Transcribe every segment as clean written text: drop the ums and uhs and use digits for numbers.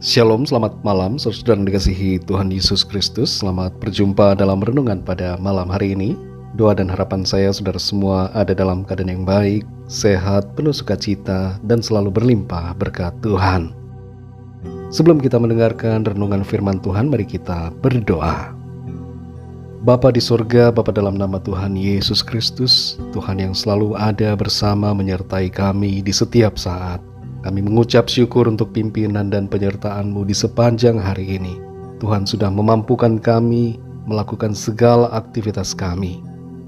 Shalom, selamat malam saudara yang dikasihi Tuhan Yesus Kristus. Selamat berjumpa dalam renungan pada malam hari ini. Doa dan harapan saya saudara semua ada dalam keadaan yang baik, sehat, penuh sukacita, dan selalu berlimpah berkat Tuhan. Sebelum kita mendengarkan renungan firman Tuhan, mari kita berdoa. Bapa di surga, Bapa dalam nama Tuhan Yesus Kristus, Tuhan yang selalu ada bersama menyertai kami di setiap saat. Kami mengucap syukur untuk pimpinan dan penyertaan-Mu di sepanjang hari ini. Tuhan sudah memampukan kami melakukan segala aktivitas kami.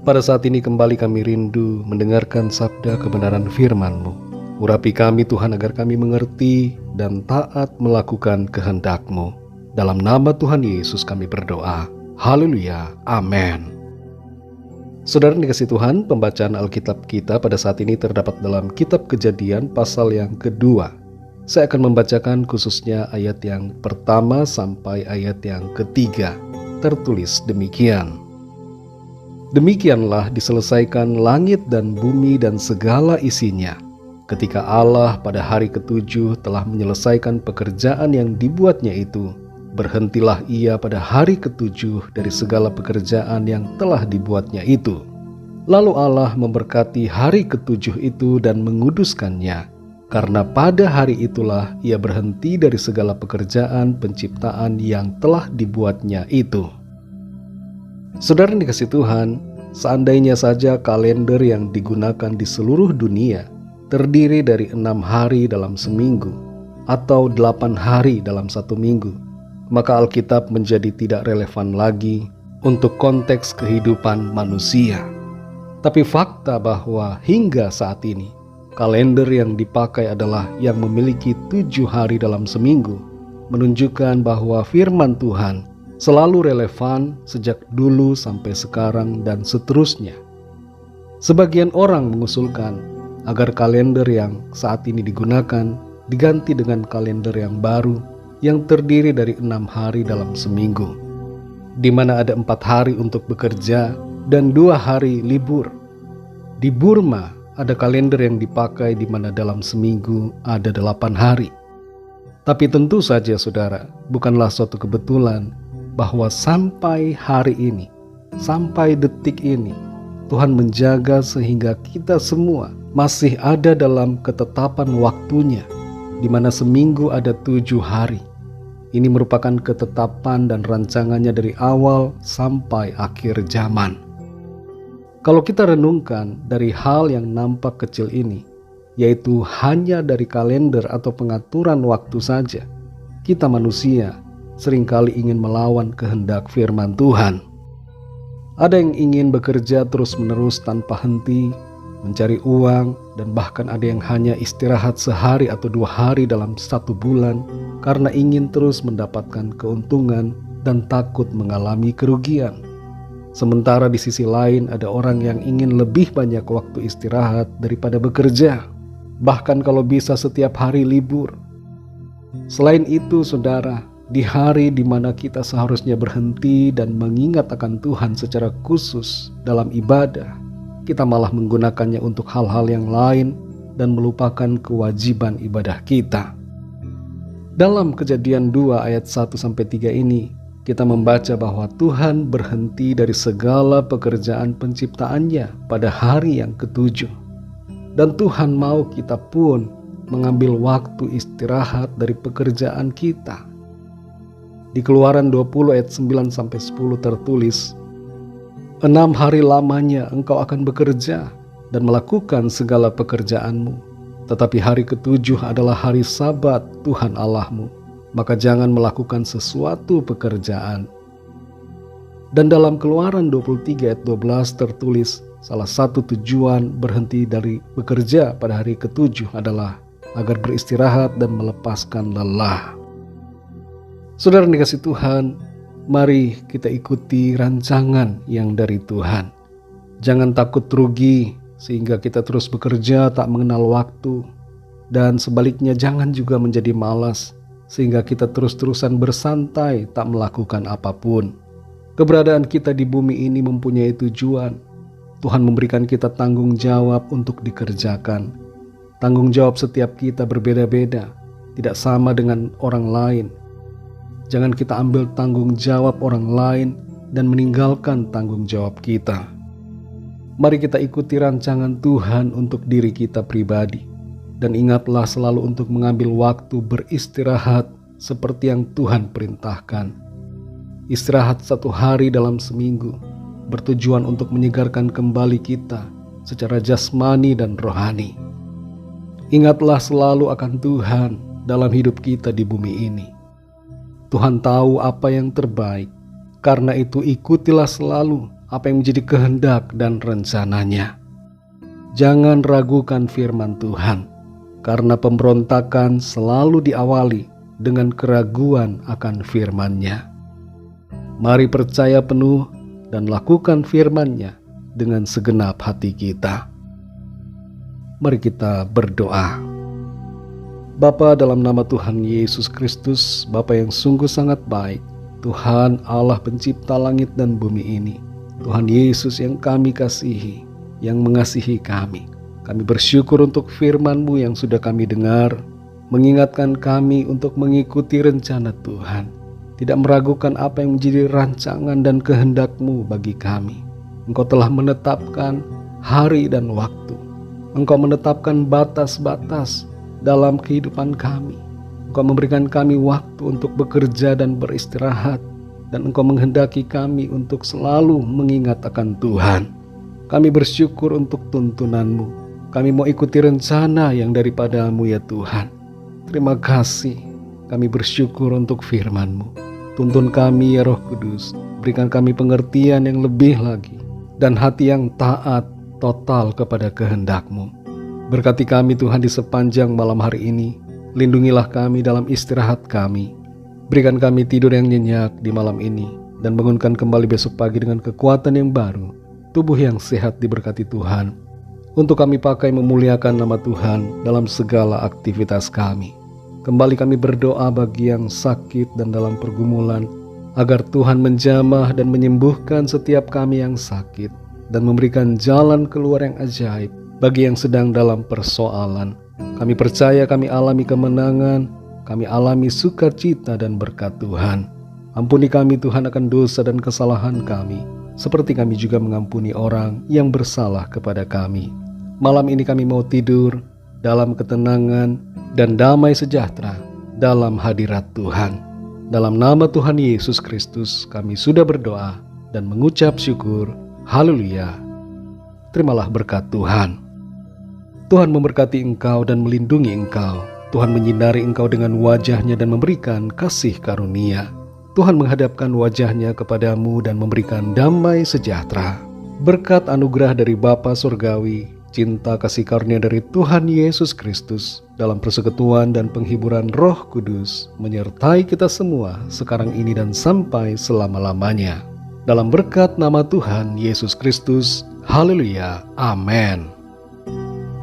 Pada saat ini kembali kami rindu mendengarkan sabda kebenaran firman-Mu. Urapi kami Tuhan agar kami mengerti dan taat melakukan kehendak-Mu. Dalam nama Tuhan Yesus kami berdoa. Haleluya. Amin. Saudara yang dikasihi Tuhan, pembacaan Alkitab kita pada saat ini terdapat dalam Kitab Kejadian pasal yang kedua. Saya akan membacakan khususnya ayat yang pertama sampai ayat yang ketiga. Tertulis demikian. Demikianlah diselesaikan langit dan bumi dan segala isinya, ketika Allah pada hari ketujuh telah menyelesaikan pekerjaan yang dibuatnya itu. Berhentilah ia pada hari ketujuh dari segala pekerjaan yang telah dibuatnya itu. Lalu Allah memberkati hari ketujuh itu dan menguduskannya, karena pada hari itulah ia berhenti dari segala pekerjaan penciptaan yang telah dibuatnya itu. Saudara yang dikasihi Tuhan, seandainya saja kalender yang digunakan di seluruh dunia terdiri dari 6 hari dalam seminggu atau 8 hari dalam satu minggu, maka Alkitab menjadi tidak relevan lagi untuk konteks kehidupan manusia. Tapi fakta bahwa hingga saat ini, kalender yang dipakai adalah yang memiliki 7 hari dalam seminggu, menunjukkan bahwa firman Tuhan selalu relevan sejak dulu sampai sekarang dan seterusnya. Sebagian orang mengusulkan agar kalender yang saat ini digunakan diganti dengan kalender yang baru yang terdiri dari 6 hari dalam seminggu, di mana ada 4 hari untuk bekerja dan 2 hari libur. Di Burma ada kalender yang dipakai di mana dalam seminggu ada 8 hari. Tapi tentu saja saudara, bukanlah suatu kebetulan bahwa sampai hari ini, sampai detik ini, Tuhan menjaga sehingga kita semua masih ada dalam ketetapan waktunya, di mana seminggu ada 7 hari. Ini merupakan ketetapan dan rancangannya dari awal sampai akhir zaman. Kalau kita renungkan dari hal yang nampak kecil ini, yaitu hanya dari kalender atau pengaturan waktu saja, kita manusia seringkali ingin melawan kehendak firman Tuhan. Ada yang ingin bekerja terus-menerus tanpa henti, mencari uang, dan bahkan ada yang hanya istirahat sehari atau 2 hari dalam 1 bulan karena ingin terus mendapatkan keuntungan dan takut mengalami kerugian. Sementara di sisi lain ada orang yang ingin lebih banyak waktu istirahat daripada bekerja, bahkan kalau bisa setiap hari libur. Selain itu saudara, di hari di mana kita seharusnya berhenti dan mengingat akan Tuhan secara khusus dalam ibadah, kita malah menggunakannya untuk hal-hal yang lain dan melupakan kewajiban ibadah kita. Dalam Kejadian 2 ayat 1-3 ini, kita membaca bahwa Tuhan berhenti dari segala pekerjaan penciptaannya pada hari yang ketujuh. Dan Tuhan mau kita pun mengambil waktu istirahat dari pekerjaan kita. Di Keluaran 20 ayat 9-10 tertulis, 6 hari lamanya engkau akan bekerja dan melakukan segala pekerjaanmu. Tetapi hari ketujuh adalah hari Sabat Tuhan Allahmu, maka jangan melakukan sesuatu pekerjaan. Dan dalam Keluaran 23 ayat 12 tertulis, salah satu tujuan berhenti dari bekerja pada hari ketujuh adalah agar beristirahat dan melepaskan lelah. Saudara yang dikasihi Tuhan, mari kita ikuti rancangan yang dari Tuhan. Jangan takut rugi sehingga kita terus bekerja tak mengenal waktu. Dan sebaliknya jangan juga menjadi malas sehingga kita terus-terusan bersantai tak melakukan apapun. Keberadaan kita di bumi ini mempunyai tujuan. Tuhan memberikan kita tanggung jawab untuk dikerjakan. Tanggung jawab setiap kita berbeda-beda. tidak sama dengan orang lain. Jangan kita ambil tanggung jawab orang lain dan meninggalkan tanggung jawab kita. Mari kita ikuti rancangan Tuhan untuk diri kita pribadi. Dan ingatlah selalu untuk mengambil waktu beristirahat seperti yang Tuhan perintahkan. Istirahat 1 hari dalam seminggu bertujuan untuk menyegarkan kembali kita secara jasmani dan rohani. Ingatlah selalu akan Tuhan dalam hidup kita di bumi ini. Tuhan tahu apa yang terbaik, karena itu ikutilah selalu apa yang menjadi kehendak dan rencananya. Jangan ragukan firman Tuhan, karena pemberontakan selalu diawali dengan keraguan akan firman-Nya. Mari percaya penuh dan lakukan firman-Nya dengan segenap hati kita. Mari kita berdoa. Bapa, dalam nama Tuhan Yesus Kristus, Bapa yang sungguh sangat baik, Tuhan Allah pencipta langit dan bumi ini, Tuhan Yesus yang kami kasihi, yang mengasihi kami. Kami bersyukur untuk firman-Mu yang sudah kami dengar, mengingatkan kami untuk mengikuti rencana Tuhan, tidak meragukan apa yang menjadi rancangan dan kehendak-Mu bagi kami. Engkau telah menetapkan hari dan waktu. Engkau menetapkan batas-batas dalam kehidupan kami. Engkau memberikan kami waktu untuk bekerja dan beristirahat, dan Engkau menghendaki kami untuk selalu mengingat akan Tuhan. Kami bersyukur untuk tuntunan-Mu. Kami mau ikuti rencana yang daripada-Mu ya Tuhan. Terima kasih. Kami bersyukur untuk firman-Mu. Tuntun kami ya Roh Kudus. Berikan kami pengertian yang lebih lagi dan hati yang taat total kepada kehendak-Mu. Berkati kami Tuhan di sepanjang malam hari ini. Lindungilah kami dalam istirahat kami. Berikan kami tidur yang nyenyak di malam ini, dan bangunkan kembali besok pagi dengan kekuatan yang baru, tubuh yang sehat diberkati Tuhan, untuk kami pakai memuliakan nama Tuhan dalam segala aktivitas kami. Kembali kami berdoa bagi yang sakit dan dalam pergumulan, agar Tuhan menjamah dan menyembuhkan setiap kami yang sakit, dan memberikan jalan keluar yang ajaib bagi yang sedang dalam persoalan. Kami percaya kami alami kemenangan, kami alami sukacita dan berkat Tuhan. Ampuni kami Tuhan akan dosa dan kesalahan kami, seperti kami juga mengampuni orang yang bersalah kepada kami. Malam ini kami mau tidur dalam ketenangan dan damai sejahtera dalam hadirat Tuhan. Dalam nama Tuhan Yesus Kristus kami sudah berdoa dan mengucap syukur. Haleluya. Terimalah berkat Tuhan. Tuhan memberkati engkau dan melindungi engkau. Tuhan menyinari engkau dengan wajah-Nya dan memberikan kasih karunia. Tuhan menghadapkan wajah-Nya kepadamu dan memberikan damai sejahtera. Berkat anugerah dari Bapa Surgawi, cinta kasih karunia dari Tuhan Yesus Kristus, dalam persekutuan dan penghiburan Roh Kudus, menyertai kita semua sekarang ini dan sampai selama-lamanya. Dalam berkat nama Tuhan Yesus Kristus. Haleluya. Amin.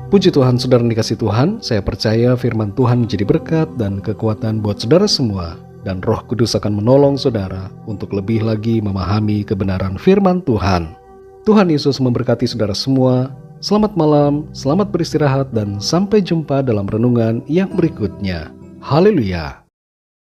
Puji Tuhan, saudara yang dikasihi Tuhan, saya percaya firman Tuhan menjadi berkat dan kekuatan buat saudara semua, dan Roh Kudus akan menolong saudara untuk lebih lagi memahami kebenaran firman Tuhan. Tuhan Yesus memberkati saudara semua. Selamat malam, selamat beristirahat, dan sampai jumpa dalam renungan yang berikutnya. Haleluya.